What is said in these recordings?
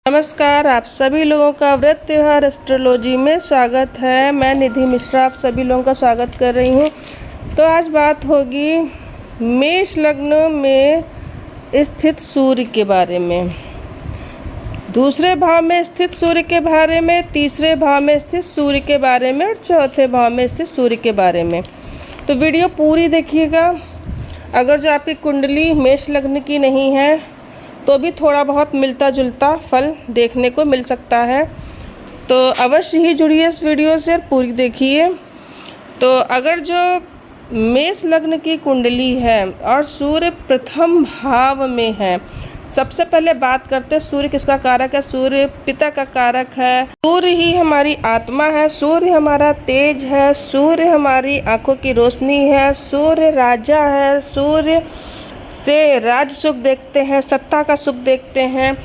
नमस्कार, आप सभी लोगों का व्रत त्योहार एस्ट्रोलॉजी में स्वागत है। मैं निधि मिश्रा आप सभी लोगों का स्वागत कर रही हूँ। तो आज बात होगी मेष लग्न में स्थित सूर्य के बारे में, दूसरे भाव में स्थित सूर्य के बारे में, तीसरे भाव में स्थित सूर्य के बारे में और चौथे भाव में स्थित सूर्य के बारे में। तो वीडियो पूरी देखिएगा। अगर जो आपकी कुंडली मेष लग्न की नहीं है तो भी थोड़ा बहुत मिलता जुलता फल देखने को मिल सकता है, तो अवश्य ही जुड़िए इस वीडियो से और पूरी देखिए। तो अगर जो मेष लग्न की कुंडली है और सूर्य प्रथम भाव में है, सबसे पहले बात करते हैं सूर्य किसका कारक है। सूर्य पिता का कारक है। सूर्य ही हमारी आत्मा है, सूर्य हमारा तेज है, सूर्य हमारी आंखों की रोशनी है, सूर्य राजा है, सूर्य से राज सुख देखते हैं, सत्ता का सुख देखते हैं।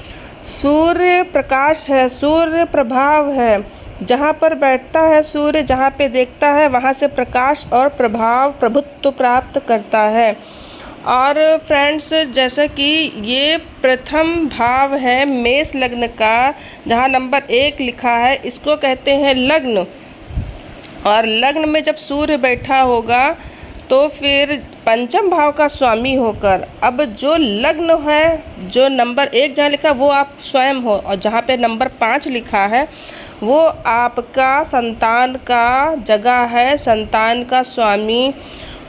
सूर्य प्रकाश है, सूर्य प्रभाव है। जहाँ पर बैठता है सूर्य, जहाँ पे देखता है वहाँ से प्रकाश और प्रभाव प्रभुत्व प्राप्त करता है। और फ्रेंड्स, जैसे कि ये प्रथम भाव है मेष लग्न का, जहाँ नंबर 1 लिखा है, इसको कहते हैं लग्न। और लग्न में जब सूर्य बैठा होगा तो फिर पंचम भाव का स्वामी होकर, अब जो लग्न है, जो नंबर 1 जहाँ लिखा वो आप स्वयं हो, और जहाँ पे नंबर 5 लिखा है वो आपका संतान का जगह है, संतान का स्वामी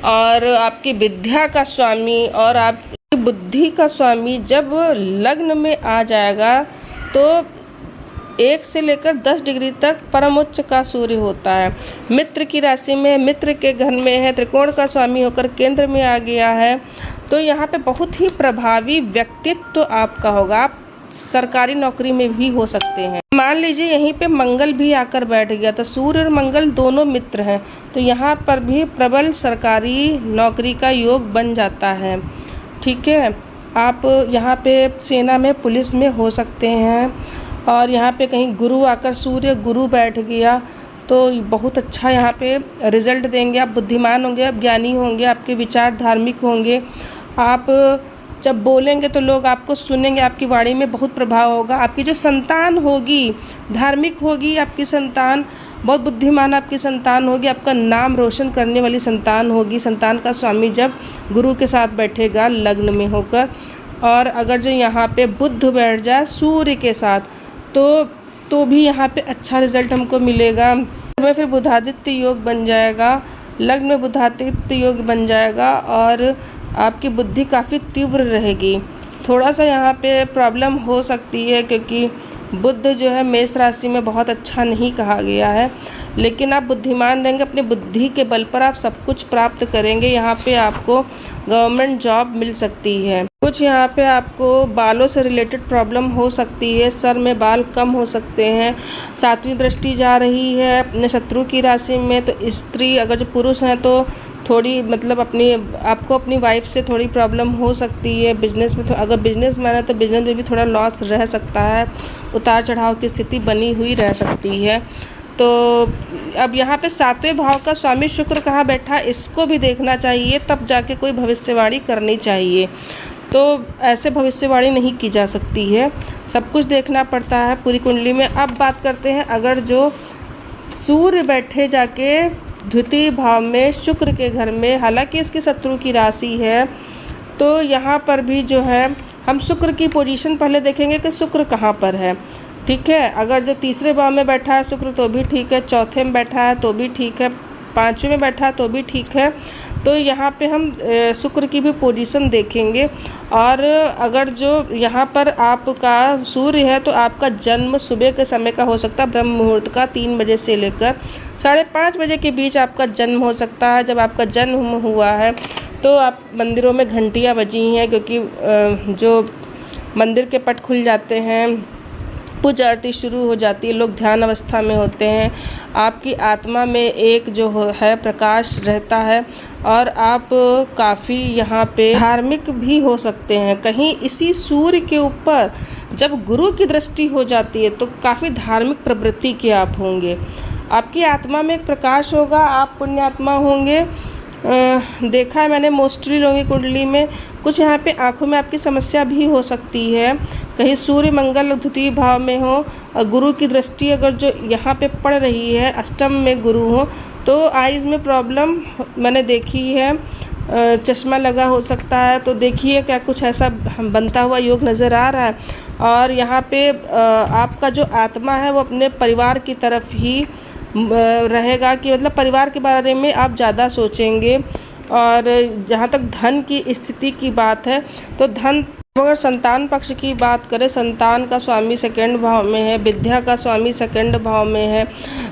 और आपकी विद्या का स्वामी और आपकी बुद्धि का स्वामी। जब लग्न में आ जाएगा तो 1 से लेकर 10 डिग्री तक परम उच्च का सूर्य होता है। मित्र की राशि में, मित्र के घर में है, त्रिकोण का स्वामी होकर केंद्र में आ गया है। तो यहाँ पे बहुत ही प्रभावी व्यक्तित्व तो आपका होगा। आप सरकारी नौकरी में भी हो सकते हैं। मान लीजिए यहीं पे मंगल भी आकर बैठ गया, तो सूर्य और मंगल दोनों मित्र हैं, तो यहाँ पर भी प्रबल सरकारी नौकरी का योग बन जाता है। ठीक है, आप यहाँ पे सेना में, पुलिस में हो सकते हैं। और यहाँ पे कहीं गुरु आकर, सूर्य गुरु बैठ गया तो बहुत अच्छा यहाँ पे रिजल्ट देंगे। आप बुद्धिमान होंगे, आप ज्ञानी होंगे, आपके विचार धार्मिक होंगे। आप जब बोलेंगे तो लोग आपको सुनेंगे, आपकी वाणी में बहुत प्रभाव होगा। आपकी जो संतान होगी धार्मिक होगी, आपकी संतान बहुत बुद्धिमान आपकी संतान होगी, आपका नाम रोशन करने वाली संतान होगी। संतान का स्वामी जब गुरु के साथ बैठेगा लग्न में होकर, और अगर जो यहाँ पे बुध बैठ जाए सूर्य के साथ तो भी यहाँ पे अच्छा रिजल्ट हमको मिलेगा। में फिर बुधादित्य योग बन जाएगा, लग्न में बुधादित्य योग बन जाएगा और आपकी बुद्धि काफ़ी तीव्र रहेगी। थोड़ा सा यहाँ पे प्रॉब्लम हो सकती है क्योंकि बुध जो है मेष राशि में बहुत अच्छा नहीं कहा गया है, लेकिन आप बुद्धिमान रहेंगे, अपनी बुद्धि के बल पर आप सब कुछ प्राप्त करेंगे। यहाँ पे आपको गवर्नमेंट जॉब मिल सकती है। कुछ यहाँ पे आपको बालों से रिलेटेड प्रॉब्लम हो सकती है, सर में बाल कम हो सकते हैं। 7वीं दृष्टि जा रही है अपने शत्रु की राशि में, तो स्त्री, अगर जो पुरुष हैं तो थोड़ी मतलब आपको अपनी वाइफ से थोड़ी प्रॉब्लम हो सकती है। बिजनेस में अगर बिजनेसमैन है तो बिजनेस में भी थोड़ा लॉस रह सकता है, उतार चढ़ाव की स्थिति बनी हुई रह सकती है। तो अब यहाँ पे 7वें भाव का स्वामी शुक्र कहाँ बैठा, इसको भी देखना चाहिए, तब जाके कोई भविष्यवाणी करनी चाहिए। तो ऐसे भविष्यवाणी नहीं की जा सकती है, सब कुछ देखना पड़ता है पूरी कुंडली में। अब बात करते हैं अगर जो सूर्य बैठे जाके द्वितीय भाव में शुक्र के घर में, हालांकि इसकी शत्रु की राशि है, तो यहाँ पर भी जो है हम शुक्र की पोजीशन पहले देखेंगे कि शुक्र कहाँ पर है। ठीक है, अगर जो तीसरे भाव में बैठा है शुक्र तो भी ठीक है, चौथे में बैठा है तो भी ठीक है, 5वें में बैठा है तो भी ठीक है। तो यहाँ पे हम शुक्र की भी पोजीशन देखेंगे। और अगर जो यहाँ पर आपका सूर्य है तो आपका जन्म सुबह के समय का हो सकता है, ब्रह्म मुहूर्त का 3 बजे से लेकर 5:30 बजे के बीच आपका जन्म हो सकता है। जब आपका जन्म हुआ है तो आप मंदिरों में घंटियाँ बजी हैं, क्योंकि जो मंदिर के पट खुल जाते हैं, पूजा आरती शुरू हो जाती है, लोग ध्यान अवस्था में होते हैं, आपकी आत्मा में एक जो है प्रकाश रहता है और आप काफ़ी यहाँ पे धार्मिक भी हो सकते हैं। कहीं इसी सूर्य के ऊपर जब गुरु की दृष्टि हो जाती है तो काफ़ी धार्मिक प्रवृत्ति के आप होंगे। आपकी आत्मा में एक प्रकाश होगा, आप पुण्यात्मा होंगे देखा है मैंने मोस्टली लोगों की कुंडली में। कुछ यहाँ पे आँखों में आपकी समस्या भी हो सकती है, कहीं सूर्य मंगल द्वितीय भाव में हो और गुरु की दृष्टि अगर जो यहाँ पे पड़ रही है, अष्टम में गुरु हो, तो आइज़ में प्रॉब्लम मैंने देखी है। चश्मा लगा हो सकता है, तो देखिए क्या कुछ ऐसा बनता हुआ योग नज़र आ रहा है। और यहाँ पे आपका जो आत्मा है वो अपने परिवार की तरफ ही रहेगा, कि मतलब परिवार के बारे में आप ज़्यादा सोचेंगे। और जहाँ तक धन की स्थिति की बात है, तो धन, अगर संतान पक्ष की बात करें, संतान का स्वामी सेकंड भाव में है, विद्या का स्वामी सेकंड भाव में है,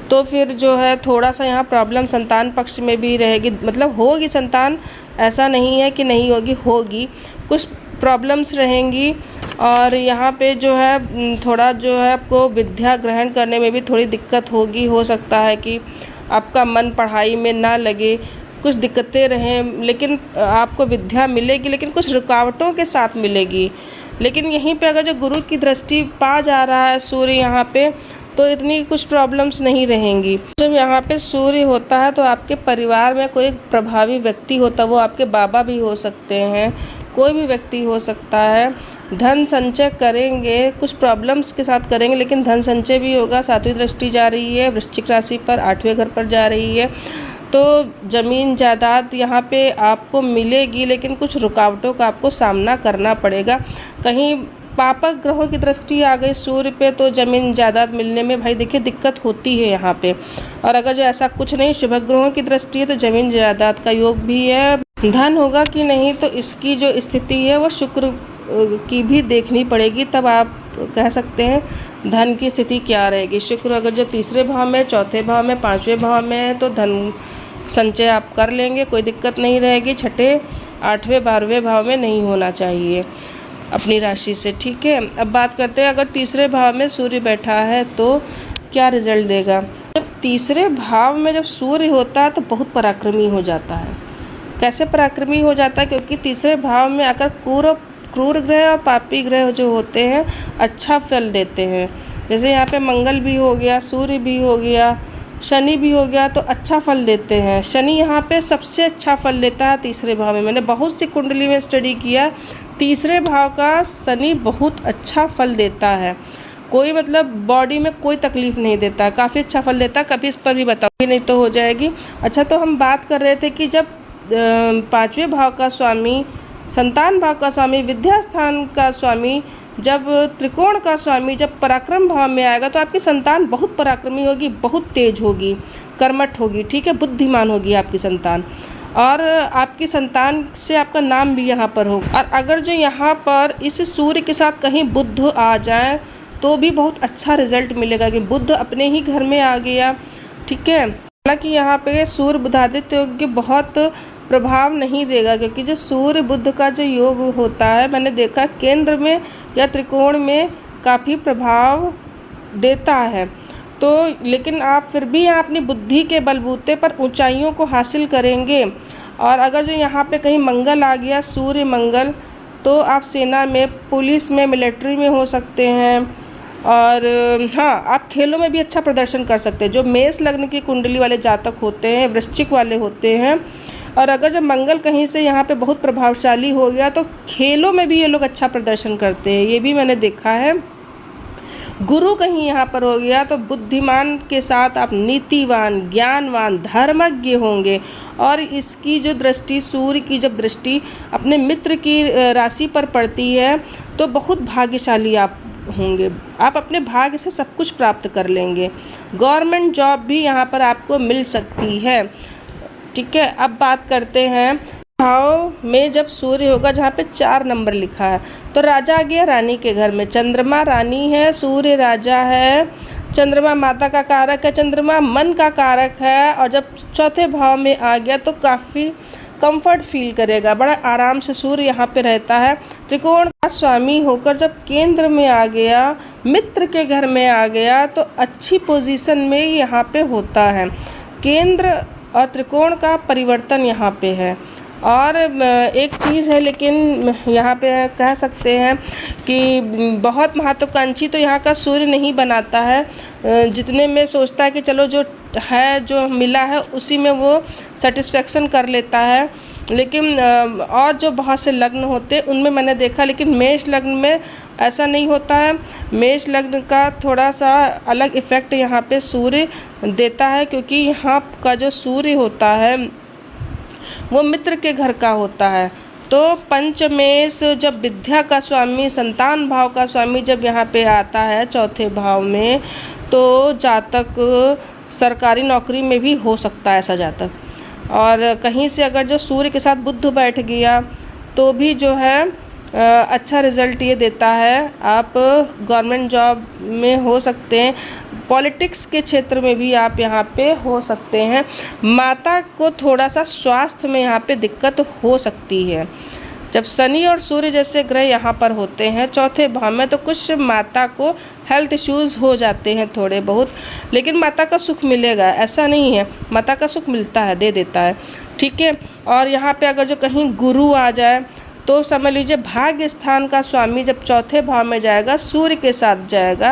तो फिर जो है थोड़ा सा यहाँ प्रॉब्लम संतान पक्ष में भी रहेगी। मतलब होगी संतान, ऐसा नहीं है कि नहीं होगी, होगी, कुछ प्रॉब्लम्स रहेंगी। और यहाँ पे जो है थोड़ा जो है आपको विद्या ग्रहण करने में भी थोड़ी दिक्कत होगी। हो सकता है कि आपका मन पढ़ाई में ना लगे, कुछ दिक्कतें रहें, लेकिन आपको विद्या मिलेगी, लेकिन कुछ रुकावटों के साथ मिलेगी। लेकिन यहीं पे अगर जो गुरु की दृष्टि पा जा रहा है सूर्य यहाँ पे, तो इतनी कुछ प्रॉब्लम्स नहीं रहेंगी। जब यहाँ पे सूर्य होता है तो आपके परिवार में कोई प्रभावी व्यक्ति होता है, वो आपके बाबा भी हो सकते हैं, कोई भी व्यक्ति हो सकता है। धन संचय करेंगे, कुछ प्रॉब्लम्स के साथ करेंगे, लेकिन धन संचय भी होगा। सातवीं दृष्टि जा रही है वृश्चिक राशि पर, 8वें घर पर जा रही है, तो ज़मीन जायदाद यहाँ पे आपको मिलेगी, लेकिन कुछ रुकावटों का आपको सामना करना पड़ेगा। कहीं पापक ग्रहों की दृष्टि आ गई सूर्य पे, तो ज़मीन जायदाद मिलने में भाई देखिए दिक्कत होती है यहाँ पे। और अगर जो ऐसा कुछ नहीं, शुभ ग्रहों की दृष्टि है, तो ज़मीन जायदाद का योग भी है। धन होगा कि नहीं, तो इसकी जो स्थिति है वो शुक्र की भी देखनी पड़ेगी, तब आप कह सकते हैं धन की स्थिति क्या रहेगी। शुक्र अगर जो तीसरे भाव में, चौथे भाव में, 5वें भाव में है, तो धन संचय आप कर लेंगे, कोई दिक्कत नहीं रहेगी। छठे, 8वें, 12वें भाव में नहीं होना चाहिए अपनी राशि से, ठीक है। अब बात करते हैं अगर तीसरे भाव में सूर्य बैठा है तो क्या रिजल्ट देगा। जब तीसरे भाव में जब सूर्य होता है तो बहुत पराक्रमी हो जाता है। कैसे पराक्रमी हो जाता है, क्योंकि तीसरे भाव में आकर क्रूर ग्रह और पापी ग्रह जो होते हैं अच्छा फल देते हैं। जैसे यहाँ पे मंगल भी हो गया, सूर्य भी हो गया, शनि भी हो गया, तो अच्छा फल देते हैं। शनि यहाँ पे सबसे अच्छा फल देता है तीसरे भाव में। मैंने बहुत सी कुंडली में स्टडी किया, तीसरे भाव का शनि बहुत अच्छा फल देता है। कोई मतलब बॉडी में कोई तकलीफ़ नहीं देता, काफ़ी अच्छा फल देता है। कभी इस पर भी बताऊँगी, नहीं तो हो जाएगी। अच्छा, तो हम बात कर रहे थे कि जब 5वें भाव का स्वामी, संतान भाव का स्वामी, विद्या स्थान का स्वामी, जब त्रिकोण का स्वामी जब पराक्रम भाव में आएगा, तो आपकी संतान बहुत पराक्रमी होगी, बहुत तेज होगी, कर्मठ होगी, ठीक है, बुद्धिमान होगी आपकी संतान। और आपकी संतान से आपका नाम भी यहाँ पर होगा। और अगर जो यहाँ पर इस सूर्य के साथ कहीं बुध आ जाए तो भी बहुत अच्छा रिजल्ट मिलेगा, कि बुध अपने ही घर में आ गया, ठीक है। हालांकि यहाँ पे सूर्य बुधादित्य योग के बहुत प्रभाव नहीं देगा, क्योंकि जो सूर्य बुध का जो योग होता है, मैंने देखा केंद्र में या त्रिकोण में काफ़ी प्रभाव देता है। तो लेकिन आप फिर भी यहाँ अपनी बुद्धि के बलबूते पर ऊंचाइयों को हासिल करेंगे। और अगर जो यहाँ पे कहीं मंगल आ गया, सूर्य मंगल, तो आप सेना में, पुलिस में, मिलिट्री में हो सकते हैं। और हाँ, आप खेलों में भी अच्छा प्रदर्शन कर सकते हैं। जो मेष लग्न की कुंडली वाले जातक होते हैं, वृश्चिक वाले होते हैं, और अगर जब मंगल कहीं से यहाँ पे बहुत प्रभावशाली हो गया, तो खेलों में भी ये लोग अच्छा प्रदर्शन करते हैं, ये भी मैंने देखा है। गुरु कहीं यहाँ पर हो गया तो बुद्धिमान के साथ आप नीतिवान, ज्ञानवान, धर्मज्ञ होंगे। और इसकी जो दृष्टि, सूर्य की जब दृष्टि अपने मित्र की राशि पर पड़ती है, तो बहुत भाग्यशाली आप होंगे। आप अपने भाग्य से सब कुछ प्राप्त कर लेंगे। गवर्नमेंट जॉब भी यहाँ पर आपको मिल सकती है, ठीक है। अब बात करते हैं भाव में जब सूर्य होगा, जहाँ पे 4 नंबर लिखा है, तो राजा आ गया रानी के घर में। चंद्रमा रानी है, सूर्य राजा है। चंद्रमा माता का कारक है, चंद्रमा मन का कारक है। और जब चौथे भाव में आ गया तो काफ़ी कंफर्ट फील करेगा, बड़ा आराम से सूर्य यहाँ पे रहता है। त्रिकोण का स्वामी होकर जब केंद्र में आ गया, मित्र के घर में आ गया, तो अच्छी पोजीशन में यहाँ पे होता है। केंद्र और त्रिकोण का परिवर्तन यहाँ पे है, और एक चीज़ है, लेकिन यहाँ पे कह सकते हैं कि बहुत महत्वाकांक्षी तो यहाँ का सूर्य नहीं बनाता है। जितने में सोचता है कि चलो जो है, जो मिला है उसी में वो सेटिस्फेक्शन कर लेता है। लेकिन और जो बहुत से लग्न होते हैं उनमें मैंने देखा, लेकिन मेष लग्न में ऐसा नहीं होता है। मेष लग्न का थोड़ा सा अलग इफ़ेक्ट यहाँ पे सूर्य देता है, क्योंकि यहाँ का जो सूर्य होता है वो मित्र के घर का होता है। तो पंचमेश जब विद्या का स्वामी, संतान भाव का स्वामी जब यहाँ पे आता है चौथे भाव में, तो जातक सरकारी नौकरी में भी हो सकता है ऐसा जातक। और कहीं से अगर जो सूर्य के साथ बुध बैठ गया तो भी जो है अच्छा रिज़ल्ट ये देता है। आप गवर्नमेंट जॉब में हो सकते हैं, पॉलिटिक्स के क्षेत्र में भी आप यहाँ पे हो सकते हैं। माता को थोड़ा सा स्वास्थ्य में यहाँ पे दिक्कत हो सकती है। जब शनि और सूर्य जैसे ग्रह यहाँ पर होते हैं चौथे भाव में, तो कुछ माता को हेल्थ इश्यूज़ हो जाते हैं थोड़े बहुत, लेकिन माता का सुख मिलेगा, ऐसा नहीं है। माता का सुख मिलता है, दे देता है, ठीक है। और यहाँ पे अगर जो कहीं गुरु आ जाए तो समझ लीजिए भाग्य स्थान का स्वामी जब चौथे भाव में जाएगा, सूर्य के साथ जाएगा,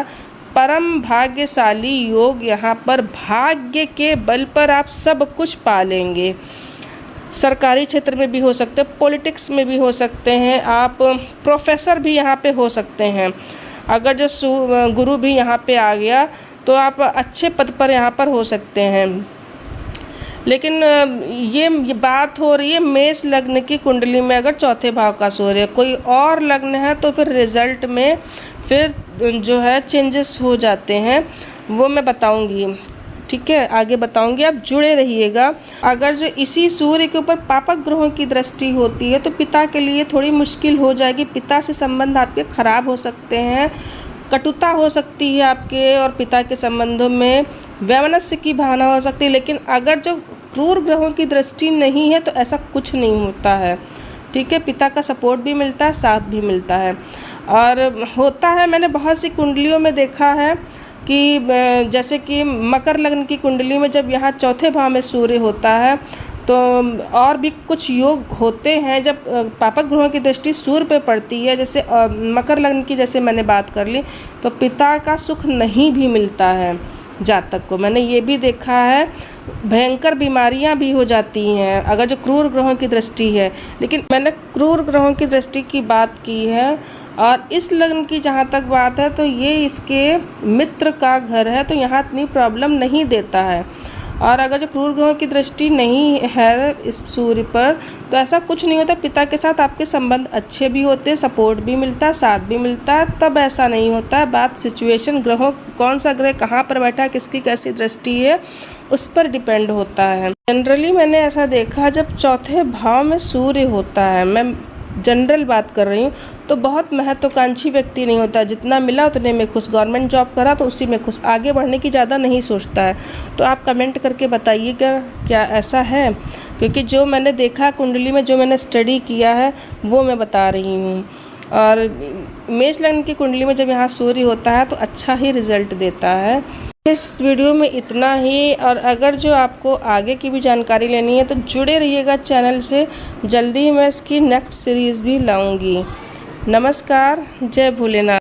परम भाग्यशाली योग। यहाँ पर भाग्य के बल पर आप सब कुछ पा लेंगे। सरकारी क्षेत्र में भी हो सकते हैं, पॉलिटिक्स में भी हो सकते हैं, आप प्रोफेसर भी यहाँ पे हो सकते हैं। अगर जो गुरु भी यहाँ पे आ गया तो आप अच्छे पद पर यहाँ पर हो सकते हैं। लेकिन ये बात हो रही है मेष लग्न की कुंडली में अगर चौथे भाव का सूर्य, कोई और लग्न है तो फिर रिजल्ट में फिर जो है चेंजेस हो जाते हैं, वो मैं बताऊंगी, ठीक है, आगे बताऊंगी, आप जुड़े रहिएगा। अगर जो इसी सूर्य के ऊपर पापक ग्रहों की दृष्टि होती है तो पिता के लिए थोड़ी मुश्किल हो जाएगी। पिता से संबंध आपके खराब हो सकते हैं, कटुता हो सकती है आपके और पिता के संबंधों में, वैमनस्य की भावना हो सकती है। लेकिन अगर जो क्रूर ग्रहों की दृष्टि नहीं है तो ऐसा कुछ नहीं होता है, ठीक है। पिता का सपोर्ट भी मिलता है, साथ भी मिलता है। और होता है, मैंने बहुत सी कुंडलियों में देखा है कि जैसे कि मकर लग्न की कुंडली में जब यहाँ चौथे भाव में सूर्य होता है तो और भी कुछ योग होते हैं जब पापक ग्रहों की दृष्टि सूर्य पे पड़ती है। जैसे मकर लग्न की जैसे मैंने बात कर ली, तो पिता का सुख नहीं भी मिलता है जातक को, मैंने ये भी देखा है। भयंकर बीमारियां भी हो जाती हैं अगर जो क्रूर ग्रहों की दृष्टि है। लेकिन मैंने क्रूर ग्रहों की दृष्टि की बात की है। और इस लग्न की जहाँ तक बात है तो ये इसके मित्र का घर है, तो यहाँ इतनी प्रॉब्लम नहीं देता है। और अगर जो क्रूर ग्रहों की दृष्टि नहीं है इस सूर्य पर तो ऐसा कुछ नहीं होता। पिता के साथ आपके संबंध अच्छे भी होते हैं, सपोर्ट भी मिलता है, साथ भी मिलता है, तब ऐसा नहीं होता है। बात सिचुएशन, ग्रहों कौन सा ग्रह कहाँ पर बैठा है, किसकी कैसी दृष्टि है, उस पर डिपेंड होता है। जनरली मैंने ऐसा देखा जब चौथे भाव में सूर्य होता है, मैं जनरल बात कर रही हूँ, तो बहुत महत्वाकांक्षी व्यक्ति नहीं होता, जितना मिला उतने में खुश। गवर्नमेंट जॉब करा तो उसी में खुश, आगे बढ़ने की ज़्यादा नहीं सोचता है। तो आप कमेंट करके बताइएगा क्या ऐसा है, क्योंकि जो मैंने देखा कुंडली में, जो मैंने स्टडी किया है वो मैं बता रही हूँ। और मेष लग्न की कुंडली में जब यहाँ सूर्य होता है तो अच्छा ही रिजल्ट देता है। इस वीडियो में इतना ही। और अगर जो आपको आगे की भी जानकारी लेनी है तो जुड़े रहिएगा चैनल से, जल्दी ही मैं इसकी नेक्स्ट सीरीज़ भी लाऊंगी। नमस्कार, जय भोलेनाथ।